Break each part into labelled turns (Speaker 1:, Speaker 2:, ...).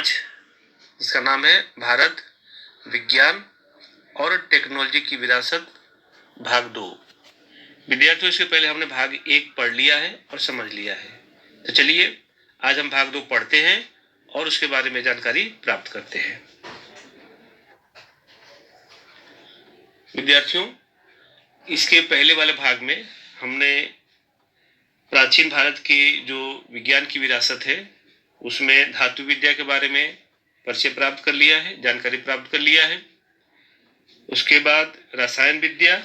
Speaker 1: 5, जिसका नाम है भारत विज्ञान और टेक्नोलॉजी की विरासत भाग 2। विद्यार्थियों, इसके पहले हमने भाग 1 पढ़ लिया है और समझ लिया है। तो चलिए आज हम भाग 2 पढ़ते हैं और उसके बारे में जानकारी प्राप्त करते हैं। विद्यार्थियों, इसके पहले वाले भाग में हमने प्राचीन भारत की जो विज्ञान की विरासत है उसमें धातु विद्या के बारे में परिचय प्राप्त कर लिया है, जानकारी प्राप्त कर लिया है। उसके बाद रसायन विद्या,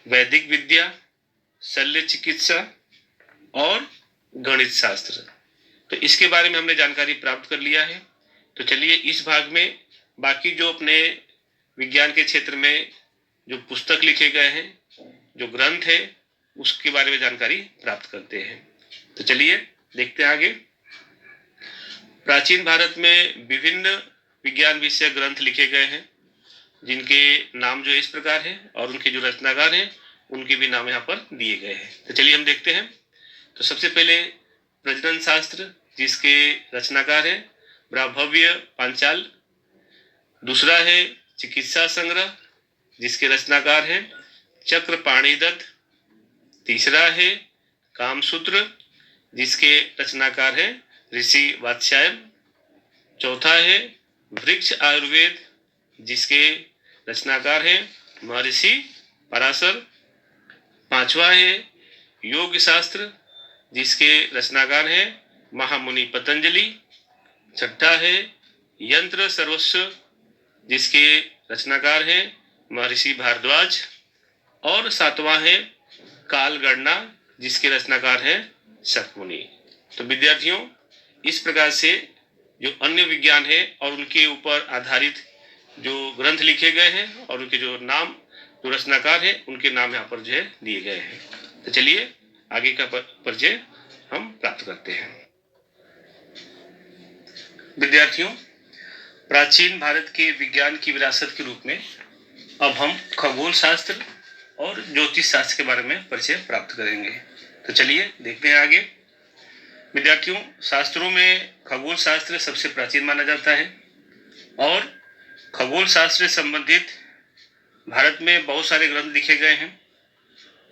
Speaker 1: वैदिक विद्या, शल्य चिकित्सा और गणित शास्त्र, तो इसके बारे में हमने जानकारी प्राप्त कर लिया है। तो चलिए इस भाग में बाकी जो अपने विज्ञान के क्षेत्र में जो पुस्तक लिखे गए हैं, जो ग्रंथ है, उसके बारे में जानकारी प्राप्त करते हैं। तो चलिए देखते हैं आगे। प्राचीन भारत में विभिन्न विज्ञान विषय ग्रंथ लिखे गए हैं, जिनके नाम जो इस प्रकार है और उनके जो रचनाकार हैं उनके भी नाम यहाँ पर दिए गए हैं। तो चलिए हम देखते हैं। तो सबसे पहले प्रजनन शास्त्र, जिसके रचनाकार है ब्राभव्य पांचाल। दूसरा है चिकित्सा संग्रह, जिसके रचनाकार हैं चक्रपाणि दत्त। तीसरा है कामसूत्र, जिसके रचनाकार हैं ऋषि वात्स्यायन। चौथा है वृक्ष आयुर्वेद, जिसके रचनाकार हैं महर्षि पराशर। पांचवा है योग शास्त्र, जिसके रचनाकार हैं महामुनि पतंजलि। छठा है यंत्र सर्वस्व, जिसके रचनाकार हैं महर्षि भारद्वाज। और सातवां है काल गणना, जिसके रचनाकार हैं शतमुनि। तो विद्यार्थियों, इस प्रकार से जो अन्य विज्ञान है और उनके ऊपर आधारित जो ग्रंथ लिखे गए हैं और उनके जो नाम, जो रचनाकार है, उनके नाम यहाँ पर जो है दिए गए हैं। तो चलिए आगे का परिचय हम प्राप्त करते हैं। विद्यार्थियों, प्राचीन भारत के विज्ञान की विरासत के रूप में अब हम खगोल शास्त्र और ज्योतिष शास्त्र के बारे में परिचय प्राप्त करेंगे। तो चलिए देखते हैं आगे। विद्यार्थियों, शास्त्रों में खगोल शास्त्र सबसे प्राचीन माना जाता है और खगोल शास्त्र से संबंधित भारत में बहुत सारे ग्रंथ लिखे गए हैं।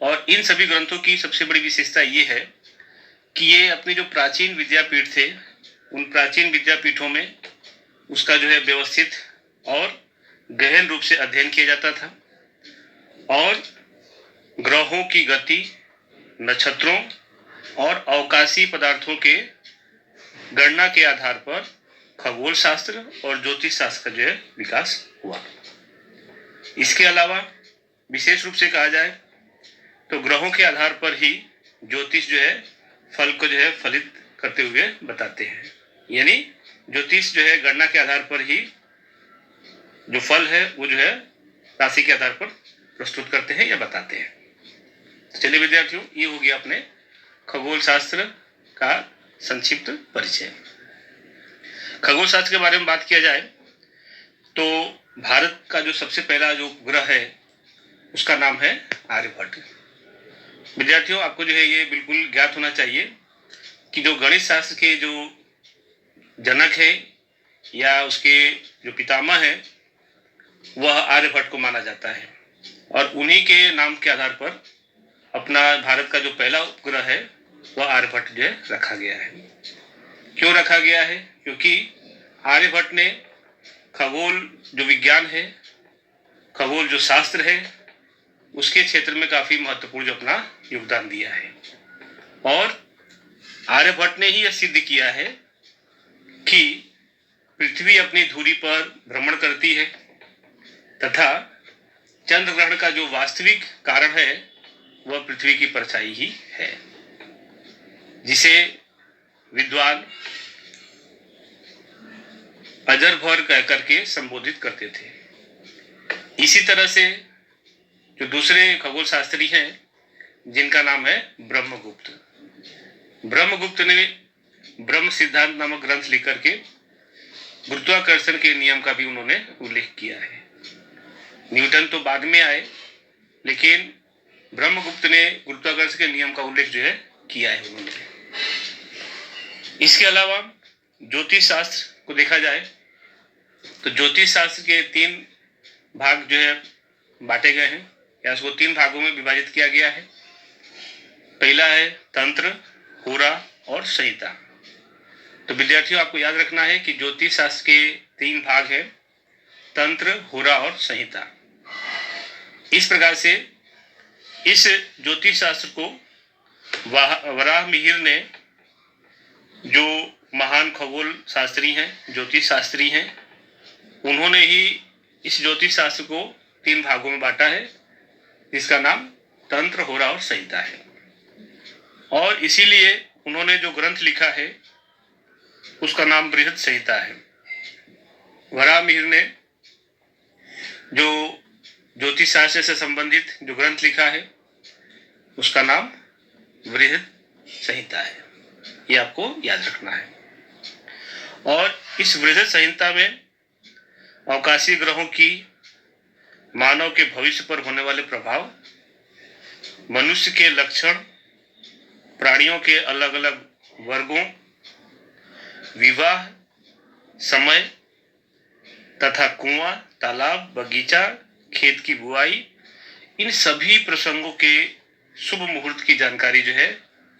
Speaker 1: और इन सभी ग्रंथों की सबसे बड़ी विशेषता ये है कि ये अपने जो प्राचीन विद्यापीठ थे, उन प्राचीन विद्यापीठों में उसका जो है व्यवस्थित और गहन रूप से अध्ययन किया जाता था और ग्रहों की गति, नक्षत्रों और अवकाशी पदार्थों के गणना के आधार पर खगोल शास्त्र और ज्योतिष शास्त्र का जो है विकास हुआ। इसके अलावा विशेष रूप से कहा जाए तो ग्रहों के आधार पर ही ज्योतिष जो है फल को जो है फलित करते हुए बताते हैं। यानी ज्योतिष जो है गणना के आधार पर ही जो फल है वो जो है राशि के आधार पर प्रस्तुत करते हैं या बताते हैं। तो चलिए विद्यार्थियों, ये हो गया अपने खगोल शास्त्र का संक्षिप्त परिचय। खगोल शास्त्र के बारे में बात किया जाए तो भारत का जो सबसे पहला जो ग्रह है उसका नाम है आर्यभट्ट। विद्यार्थियों, आपको जो है ये बिल्कुल ज्ञात होना चाहिए कि जो गणित शास्त्र के जो जनक है या उसके जो पितामह है वह आर्यभट्ट को माना जाता है और उन्हीं के नाम के आधार पर अपना भारत का जो पहला उपग्रह है वह आर्यभट्ट जो है रखा गया है। क्यों रखा गया है? क्योंकि आर्यभट्ट ने खगोल जो विज्ञान है, खगोल जो शास्त्र है, उसके क्षेत्र में काफी महत्वपूर्ण जो अपना योगदान दिया है। और आर्यभट्ट ने ही यह सिद्ध किया है कि पृथ्वी अपनी धुरी पर भ्रमण करती है तथा चंद्र ग्रहण का जो वास्तविक कारण है वह पृथ्वी की परछाई ही है, जिसे विद्वान अजरभर कह करके संबोधित करते थे। इसी तरह से जो दूसरे खगोल शास्त्री हैं जिनका नाम है ब्रह्मगुप्त, ब्रह्मगुप्त ने ब्रह्म सिद्धांत नामक ग्रंथ लिख करके गुरुत्वाकर्षण के नियम का भी उन्होंने उल्लेख किया है। न्यूटन तो बाद में आए, लेकिन ब्रह्मगुप्त ने गुरुत्वाकर्षण के नियम का उल्लेख जो है किया है उन्होंने। इसके अलावा ज्योतिष शास्त्र को देखा जाए तो ज्योतिष शास्त्र के 3 भाग जो है बांटे गए हैं, या उसको 3 भागों में विभाजित किया गया है। पहला है तंत्र, होरा और संहिता। तो विद्यार्थियों, आपको याद रखना है कि ज्योतिष शास्त्र के 3 भाग हैं, तंत्र, होरा और संहिता। इस प्रकार से इस ज्योतिष शास्त्र को वराह मिहिर ने, जो महान खगोल शास्त्री हैं, ज्योतिष शास्त्री हैं, उन्होंने ही इस ज्योतिष शास्त्र को 3 भागों में बांटा है, जिसका नाम तंत्र, होरा और संहिता है। और इसीलिए उन्होंने जो ग्रंथ लिखा है उसका नाम बृहद संहिता है। वराह मिहिर ने जो ज्योतिष शास्त्र से संबंधित जो ग्रंथ लिखा है उसका नाम बृहद संहिता है, ये आपको याद रखना है। और इस बृहद संहिता में अवकाशीय ग्रहों की, मानव के भविष्य पर होने वाले प्रभाव, मनुष्य के लक्षण, प्राणियों के अलग अलग वर्गों, विवाह, समय तथा कुआं, तालाब, बगीचा, खेत की बुआई, इन सभी प्रसंगों के शुभ मुहूर्त की जानकारी जो है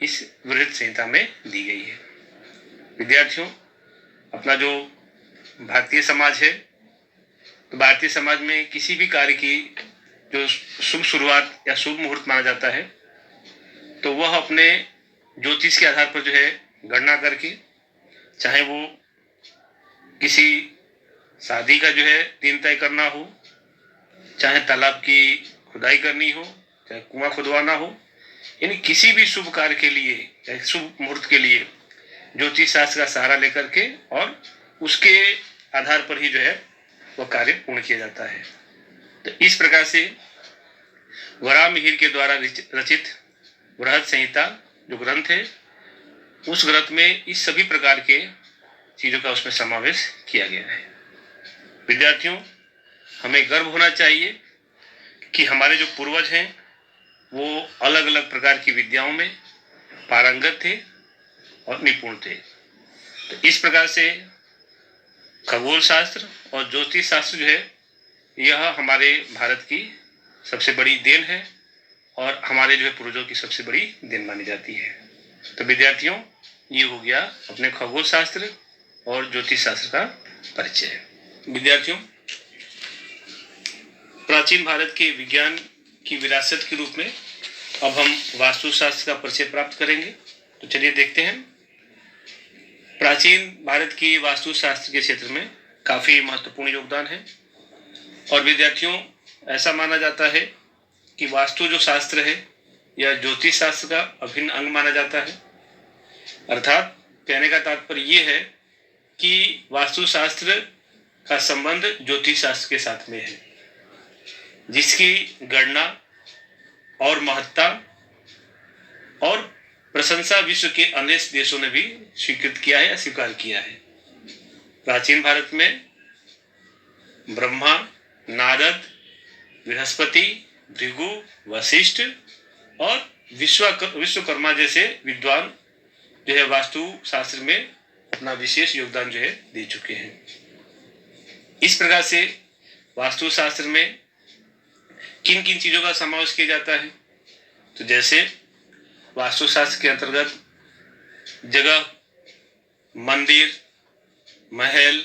Speaker 1: इस बृहद संहिता में दी गई है। विद्यार्थियों, अपना जो भारतीय समाज है, तो भारतीय समाज में किसी भी कार्य की जो शुभ शुरुआत या शुभ मुहूर्त माना जाता है, तो वह अपने ज्योतिष के आधार पर जो है गणना करके, चाहे वो किसी शादी का जो है दिन तय करना हो, चाहे तालाब की खुदाई करनी हो, चाहे कुआं खुदवाना हो, यानी किसी भी शुभ कार्य के लिए या शुभ मुहूर्त के लिए ज्योतिष शास्त्र का सहारा लेकर के और उसके आधार पर ही जो है वह कार्य पूर्ण किया जाता है। तो इस प्रकार से वराह मिहिर के द्वारा रचित बृहद संहिता जो ग्रंथ है, उस ग्रंथ में इस सभी प्रकार के चीजों का उसमें समावेश किया गया है। विद्यार्थियों, हमें गर्व होना चाहिए कि हमारे जो पूर्वज हैं वो अलग अलग प्रकार की विद्याओं में पारंगत थे और निपुण थे। तो इस प्रकार से खगोल शास्त्र और ज्योतिष शास्त्र जो है यह हमारे भारत की सबसे बड़ी देन है और हमारे जो है पूर्वजों की सबसे बड़ी देन मानी जाती है। तो विद्यार्थियों, ये हो गया अपने खगोल शास्त्र और ज्योतिष शास्त्र का परिचय। विद्यार्थियों, प्राचीन भारत के विज्ञान की विरासत के रूप में अब हम वास्तुशास्त्र का परिचय प्राप्त करेंगे। तो चलिए देखते हैं। प्राचीन भारत की वास्तुशास्त्र के क्षेत्र में काफी महत्वपूर्ण योगदान है और विद्यार्थियों, ऐसा माना जाता है कि वास्तु जो शास्त्र है यह ज्योतिष शास्त्र का अभिन्न अंग माना जाता है। अर्थात कहने का तात्पर्य यह है कि वास्तुशास्त्र का संबंध ज्योतिष शास्त्र के साथ में है, जिसकी गणना और महत्ता और प्रशंसा विश्व के अनेक देशों ने भी स्वीकृत किया है या स्वीकार किया है। प्राचीन भारत में ब्रह्मा, नारद, बृहस्पति, भृगु, वशिष्ठ और विश्वकर्मा जैसे विद्वान जो है वास्तु शास्त्र में अपना विशेष योगदान जो है दे चुके हैं। इस प्रकार से वास्तु शास्त्र में किन किन चीजों का समावेश किया जाता है, तो जैसे वास्तुशास्त्र के अंतर्गत जगह, मंदिर, महल,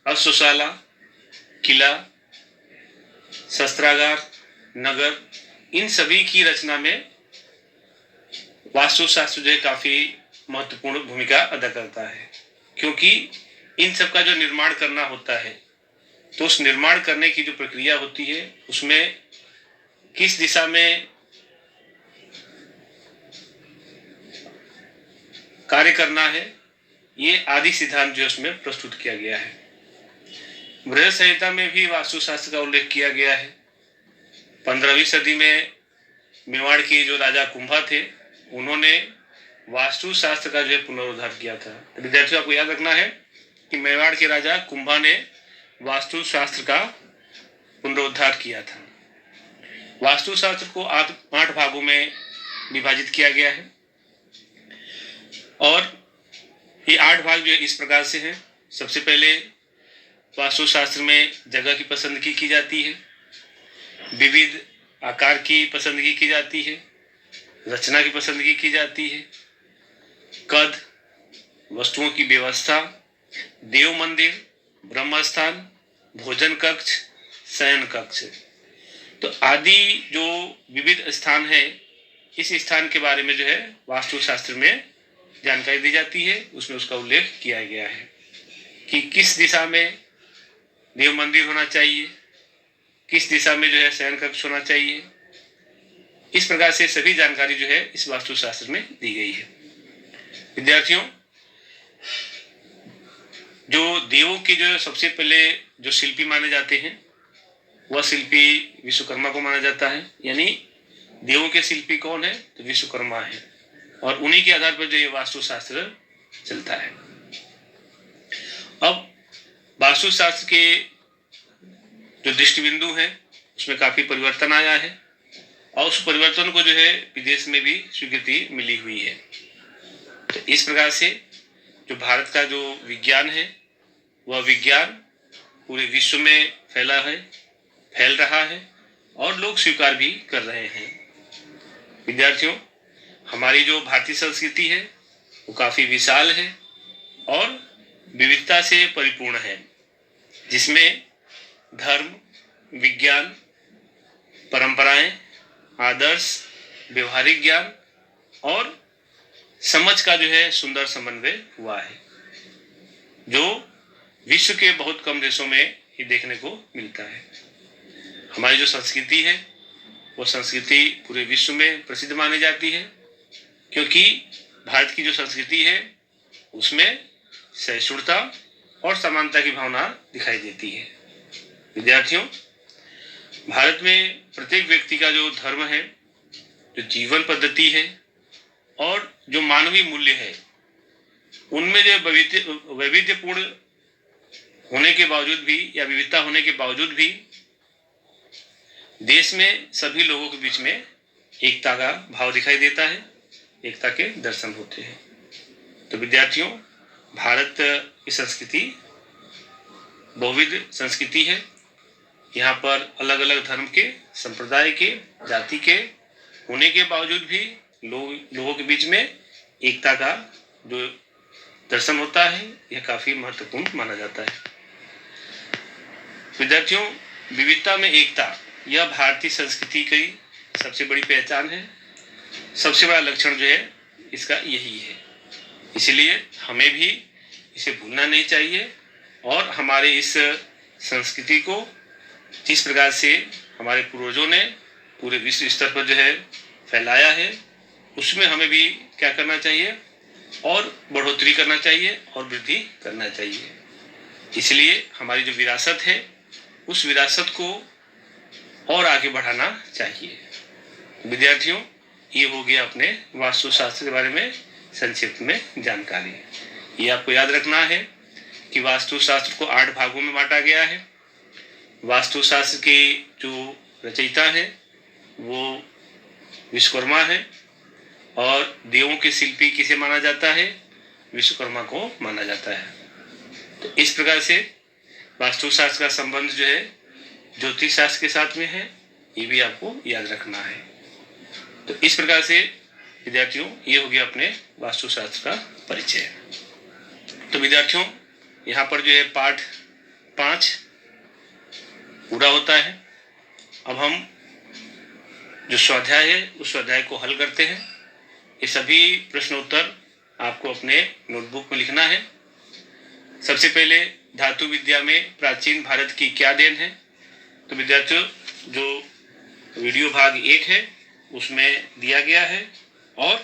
Speaker 1: अश्वशाला, किला, शस्त्रागार, नगर, इन सभी की रचना में वास्तुशास्त्र जो है काफी महत्वपूर्ण भूमिका अदा करता है, क्योंकि इन सब का जो निर्माण करना होता है, तो उस निर्माण करने की जो प्रक्रिया होती है उसमें किस दिशा में कार्य करना है, ये आदि सिद्धांत जो उसमें प्रस्तुत किया गया है। बृहद संहिता में भी वास्तुशास्त्र का उल्लेख किया गया है। 15वीं सदी में मेवाड़ के जो राजा कुंभा थे, उन्होंने वास्तुशास्त्र का जो है पुनरुद्धार किया था। तो विद्यार्थियों, आपको याद रखना है कि मेवाड़ के राजा कुंभा ने वास्तुशास्त्र का पुनरुद्धार किया था। वास्तुशास्त्र को 8 भागों में विभाजित किया गया है और ये 8 भाग जो इस प्रकार से हैं। सबसे पहले वास्तुशास्त्र में जगह की पसंदगी की जाती है, विविध आकार की पसंदगी की जाती है, रचना की पसंदगी की जाती है, कद, वस्तुओं की व्यवस्था, देव मंदिर, ब्रह्मस्थान, भोजन कक्ष, शयन कक्ष, तो आदि जो विविध स्थान है, इस स्थान के बारे में जो है वास्तुशास्त्र में जानकारी दी जाती है। उसमें उसका उल्लेख किया गया है कि किस दिशा में देव मंदिर होना चाहिए, किस दिशा में जो है शयन कक्ष होना चाहिए। इस प्रकार से सभी जानकारी जो है इस वास्तुशास्त्र में दी गई है। विद्यार्थियों, जो देवों के जो सबसे पहले जो शिल्पी माने जाते हैं, वह शिल्पी विश्वकर्मा को माना जाता है। यानी देवों के शिल्पी कौन है? तो विश्वकर्मा है, और उन्हीं के आधार पर जो ये वास्तुशास्त्र चलता है। अब वास्तुशास्त्र के जो दृष्टि बिंदु है उसमें काफी परिवर्तन आया है, और उस परिवर्तन को जो है विदेश में भी स्वीकृति मिली हुई है। तो इस प्रकार से जो भारत का जो विज्ञान है, वह विज्ञान पूरे विश्व में फैल रहा है, और लोग स्वीकार भी कर रहे हैं। विद्यार्थियों, हमारी जो भारतीय संस्कृति है वो काफी विशाल है और विविधता से परिपूर्ण है, जिसमें धर्म, विज्ञान, परंपराएं, आदर्श, व्यवहारिक ज्ञान और समझ का जो है सुंदर समन्वय हुआ है, जो विश्व के बहुत कम देशों में ही देखने को मिलता है। हमारी जो संस्कृति है वो संस्कृति पूरे विश्व में प्रसिद्ध मानी जाती है, क्योंकि भारत की जो संस्कृति है उसमें सहिष्णुता और समानता की भावना दिखाई देती है। विद्यार्थियों, भारत में प्रत्येक व्यक्ति का जो धर्म है, जो जीवन पद्धति है और जो मानवीय मूल्य है, उनमें जो वैविध्यपूर्ण होने के बावजूद भी या विविधता होने के बावजूद भी देश में सभी लोगों के बीच में एकता का भाव दिखाई देता है, एकता के दर्शन होते हैं। तो विद्यार्थियों, भारत की संस्कृति बहुविध संस्कृति है। यहाँ पर अलग अलग धर्म के, संप्रदाय के, जाति के होने के बावजूद भी लोगों के बीच में एकता का जो दर्शन होता है, यह काफी महत्वपूर्ण माना जाता है। विद्यार्थियों, विविधता में एकता, यह भारतीय संस्कृति की सबसे बड़ी पहचान है। सबसे बड़ा लक्षण जो है इसका यही है। इसलिए हमें भी इसे भूलना नहीं चाहिए, और हमारे इस संस्कृति को जिस प्रकार से हमारे पूर्वजों ने पूरे विश्व स्तर पर जो है फैलाया है, उसमें हमें भी क्या करना चाहिए, और बढ़ोतरी करना चाहिए और वृद्धि करना चाहिए। इसलिए हमारी जो विरासत है, उस विरासत को और आगे बढ़ाना चाहिए। विद्यार्थियों, ये हो गया अपने वास्तुशास्त्र के बारे में संक्षिप्त में जानकारी। ये आपको याद रखना है कि वास्तुशास्त्र को 8 भागों में बांटा गया है। वास्तुशास्त्र के जो रचयिता है वो विश्वकर्मा है, और देवों के शिल्पी किसे माना जाता है? विश्वकर्मा को माना जाता है। तो इस प्रकार से वास्तुशास्त्र का संबंध जो है ज्योतिष शास्त्र के साथ में है, ये भी आपको याद रखना है। तो इस प्रकार से विद्यार्थियों, ये हो गया अपने वास्तुशास्त्र का परिचय। तो विद्यार्थियों, यहाँ पर जो है पाठ 5 पूरा होता है। अब हम जो स्वाध्याय है उस स्वाध्याय को हल करते हैं। ये सभी प्रश्न उत्तर आपको अपने नोटबुक में लिखना है। सबसे पहले धातु विद्या में प्राचीन भारत की क्या देन है? तो विद्यार्थियों, जो वीडियो भाग 1 है उसमें दिया गया है, और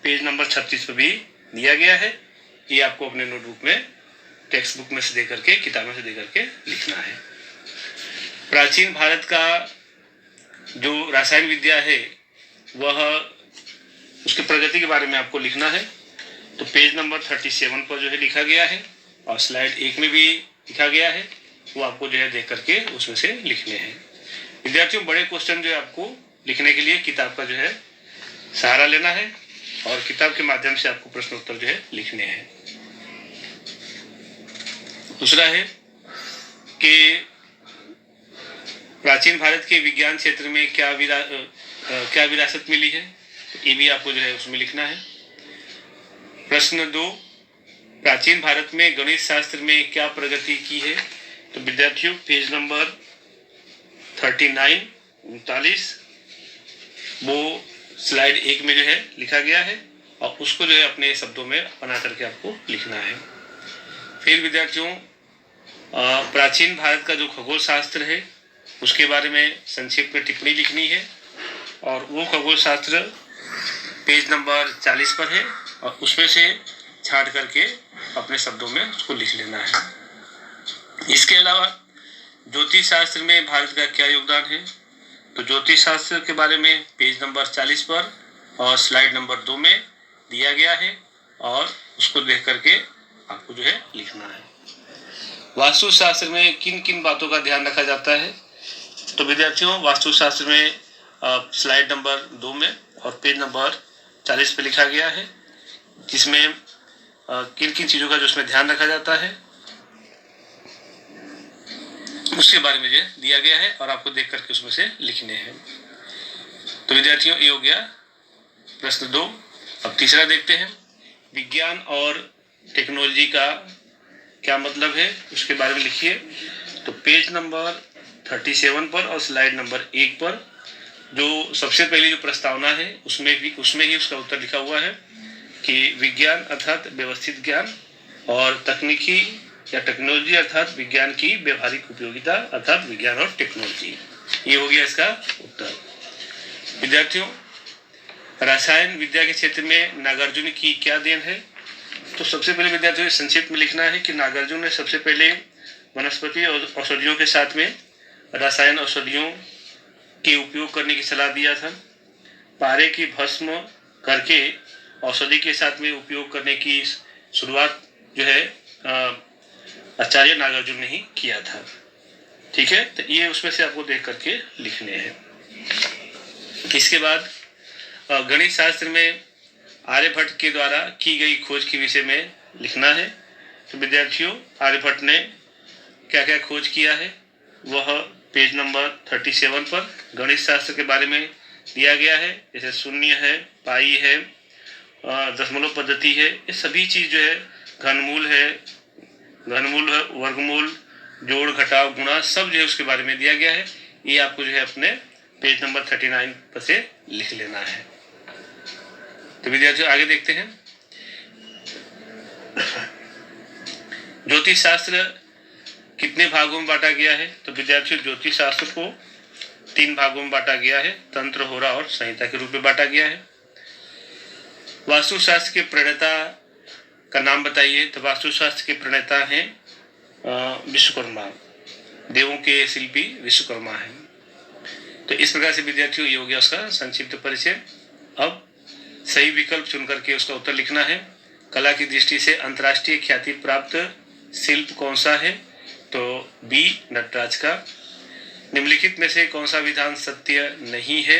Speaker 1: पेज नंबर 36 पर भी दिया गया है। ये आपको अपने नोटबुक में टेक्स्ट बुक में से दे करके, किताबों से दे करके लिखना है। प्राचीन भारत का जो रसायन विद्या है वह, उसके प्रगति के बारे में आपको लिखना है। तो पेज नंबर 37 पर जो है लिखा गया है, और स्लाइड 1 में भी लिखा गया है, वो आपको जो है देख करके उसमें से लिखने हैं। विद्यार्थियों, बड़े क्वेश्चन जो है आपको लिखने के लिए किताब का जो है सहारा लेना है, और किताब के माध्यम से आपको प्रश्न उत्तर जो है लिखने हैं। दूसरा है कि प्राचीन भारत के विज्ञान क्षेत्र में क्या विरासत मिली है, तो ये भी आपको जो है उसमें लिखना है। प्रश्न 2, प्राचीन भारत में गणित शास्त्र में क्या प्रगति की है, तो विद्यार्थियों पेज नंबर 39 वो स्लाइड 1 में जो है लिखा गया है और उसको जो है अपने शब्दों में बना करके आपको लिखना है। फिर विद्यार्थियों प्राचीन भारत का जो खगोल शास्त्र है उसके बारे में संक्षिप्त में टिप्पणी लिखनी है और वो खगोल शास्त्र पेज नंबर 40 पर है और उसमें से छांट करके अपने शब्दों में उसको लिख लेना है। इसके अलावा ज्योतिष शास्त्र में भारत का क्या योगदान है, तो ज्योतिष शास्त्र के बारे में पेज नंबर 40 पर और स्लाइड नंबर 2 में दिया गया है और उसको देख करके आपको जो है लिखना है। वास्तु शास्त्र में किन किन बातों का ध्यान रखा जाता है, तो विद्यार्थियों वास्तु शास्त्र में स्लाइड नंबर 2 में और पेज नंबर 40 पे लिखा गया है जिसमें किन किन चीज़ों का जो उसमें ध्यान रखा जाता है उसके बारे में जो दिया गया है और आपको देख करके उसमें से लिखने हैं। तो विद्यार्थियों ये हो गया प्रश्न 2। अब तीसरा देखते हैं, विज्ञान और टेक्नोलॉजी का क्या मतलब है उसके बारे में लिखिए। तो पेज नंबर 37 पर और स्लाइड नंबर 1 पर जो सबसे पहली जो प्रस्तावना है उसमें ही उसका उत्तर लिखा हुआ है कि विज्ञान अर्थात व्यवस्थित ज्ञान और तकनीकी या टेक्नोलॉजी अर्थात विज्ञान की व्यवहारिक उपयोगिता अर्थात विज्ञान और टेक्नोलॉजी। ये हो गया इसका उत्तर। विद्यार्थियों रसायन विद्या के क्षेत्र में नागार्जुन की क्या देन है, तो सबसे पहले विद्यार्थियों संक्षिप्त में लिखना है कि नागार्जुन ने सबसे पहले वनस्पति और औषधियों के साथ में रसायन औषधियों के उपयोग करने की सलाह दिया था। पारे की भस्म करके औषधि के साथ में उपयोग करने की शुरुआत जो है आचार्य नागार्जुन ने ही किया था। ठीक है, तो ये उसमें से आपको देख करके लिखने हैं। इसके बाद गणित शास्त्र में आर्यभट्ट के द्वारा की गई खोज के विषय में लिखना है। तो विद्यार्थियों आर्यभट्ट ने क्या क्या खोज किया है वह पेज नंबर 37 पर गणित शास्त्र के बारे में दिया गया है, जैसे शून्य है, पाई है, दशमलव पद्धति है, ये सभी चीज जो है घनमूल है, वर्गमूल, जोड़ घटाव गुणा सब जो है उसके बारे में दिया गया है। ये आपको जो है अपने पेज नंबर 39 पर से लिख लेना है। तो विद्यार्थियों आगे देखते हैं, ज्योतिष शास्त्र कितने भागों में बांटा गया है, तो विद्यार्थियों ज्योतिष शास्त्र को 3 भागों में बांटा गया है, तंत्र, होरा और संहिता के रूप में बांटा गया है। वास्तुशास्त्र के प्रणेता का नाम बताइए, तो वास्तुशास्त्र के प्रणेता हैं विश्वकर्मा, देवों के शिल्पी विश्वकर्मा हैं। तो इस प्रकार से विद्यार्थियों ये हो गया उसका संक्षिप्त परिचय। अब सही विकल्प चुन करके उसका उत्तर लिखना है। कला की दृष्टि से अंतर्राष्ट्रीय ख्याति प्राप्त शिल्प कौन सा है, तो बी नटराज का। निम्नलिखित में से कौन सा विधान सत्य नहीं है,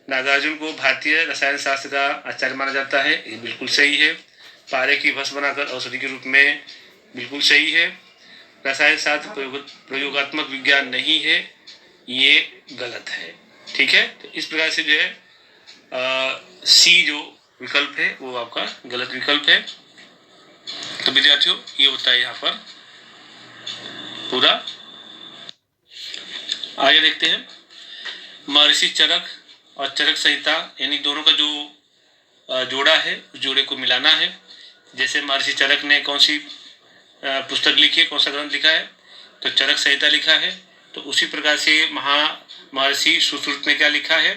Speaker 1: नागार्जुन को भारतीय रसायन शास्त्र का आचार्य माना जाता है, ये बिल्कुल सही है। पारे की भस्म बनाकर औषधि के रूप में, बिल्कुल सही है। रसायन शास्त्र प्रयोगात्मक विज्ञान नहीं है, ये गलत है। ठीक है, तो इस प्रकार से जो है सी जो विकल्प है वो आपका गलत विकल्प है। तो विद्यार्थियों ये होता है यहाँ पर पूरा। आगे देखते हैं, महर्षि चरक और चरक संहिता यानी दोनों का जो जोड़ा है उस जोड़े को मिलाना है। जैसे महर्षि चरक ने कौन सी पुस्तक लिखी है, कौन सा ग्रंथ लिखा है, तो चरक संहिता लिखा है। तो उसी प्रकार से महर्षि सुश्रुत ने क्या लिखा है,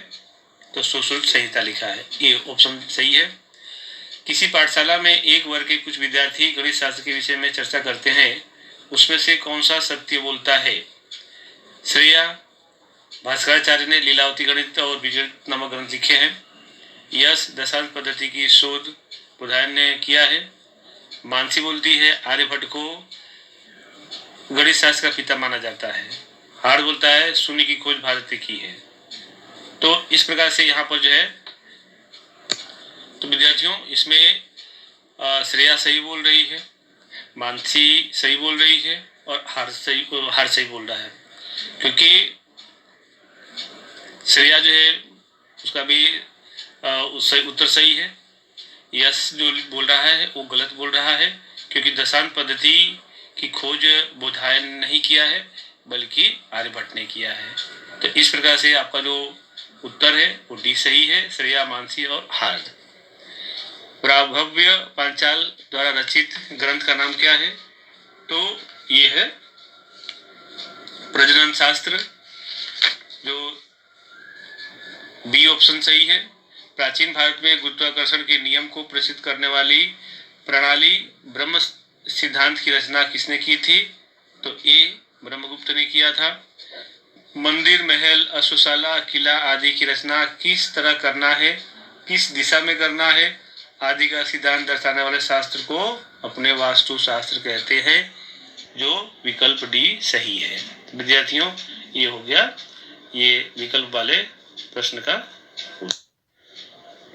Speaker 1: तो सुश्रुत संहिता लिखा है, ये ऑप्शन सही है। किसी पाठशाला में एक वर्ग के कुछ विद्यार्थी गणित शास्त्र के विषय में चर्चा करते हैं, उसमें से कौन सा सत्य बोलता है। श्रेया भास्कराचार्य ने लीलावती गणित और बीजगणित नामक ग्रंथ लिखे हैं। यश दशांश पद्धति की शोध बुधायन ने किया है। मानसी बोलती है आर्यभट्ट को गणित शास्त्र का पिता माना जाता है। हार्ड बोलता है शून्य की खोज भारत ने की है। तो इस प्रकार से यहाँ पर जो है, तो विद्यार्थियों इसमें श्रेया सही बोल रही है मानसी सही बोल रही है और हार सही बोल रहा है, क्योंकि श्रेया जो है उसका भी उत्तर सही है। यश जो बोल रहा है वो गलत बोल रहा है, क्योंकि दशांश पद्धति की खोज बोधायन ने नहीं किया है बल्कि आर्यभट्ट ने किया है। तो इस प्रकार से आपका जो उत्तर है वो डी सही है, श्रेया, मानसी और हार्द। प्राभव्य पांचाल द्वारा रचित ग्रंथ का नाम क्या है? तो ये है प्रजनन शास्त्र, जो बी ऑप्शन सही है। प्राचीन भारत में गुरुत्वाकर्षण के नियम को प्रसिद्ध करने वाली प्रणाली ब्रह्म सिद्धांत की रचना किसने की थी? तो ए ब्रह्मगुप्त ने किया था। मंदिर, महल, अश्वशाला, किला आदि की रचना किस तरह करना है, किस दिशा में करना है आदि का सिद्धांत दर्शाने वाले शास्त्र को अपने वास्तु शास्त्र कहते हैं, जो विकल्प डी सही है। विद्यार्थियों, ये हो गया ये विकल्प वाले प्रश्न का